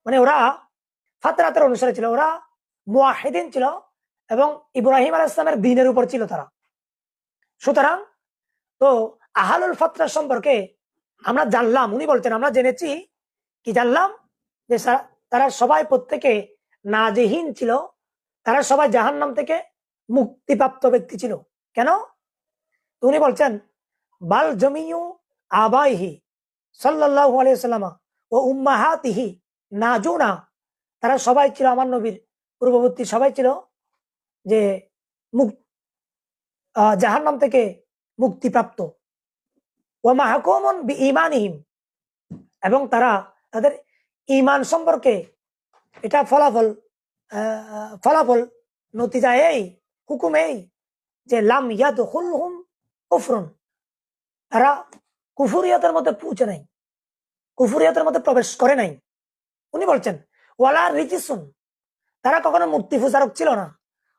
মানে ওরা ফাতরাতের অনুসারে ছিল, ওরা মুয়াহিদিন ছিল এবং ইব্রাহিম আলাইহিস সালামের দ্বীনের উপর ছিল তারা। সুতরাং তো আহলুল ফাতরা সম্পর্কে আমরা জানলাম, উনি বলছেন আমরা জেনেছি কি, জানলাম যে তারা সবাই প্রত্যেকে নাজেহীন ছিল, তারা সবাই জাহান্নাম থেকে মুক্তিপ্রাপ্ত ব্যক্তি ছিল। কেন? উনি বলছেন বাল জমিউ আবাইহি সাল্লাল্লাহু আলাইহি ওয়াসাল্লাম ও উম্মাহাতিহি নাজুনা, তারা সবাই ছিল আমার নবীর পূর্ববর্তী, সবাই ছিল যে জাহান্নাম থেকে মুক্তিপ্রাপ্ত। ওয়া মাহকুমুন বিঈমানিহিম, এবং তারা তাদের ঈমান সম্পর্কে এটা ফলাফল নতিজা এই, হুকুম এই যে লাম ইয়াদখুলহুম কুফরুন, তারা কুফরিয়াতের মধ্যে পৌঁছে নাই, কুফরিয়াতের মধ্যে প্রবেশ করে নাই। উনি বলছেন ওয়ালা রিজিসুন, তারা কখনো মূর্তি পূজারক ছিল না,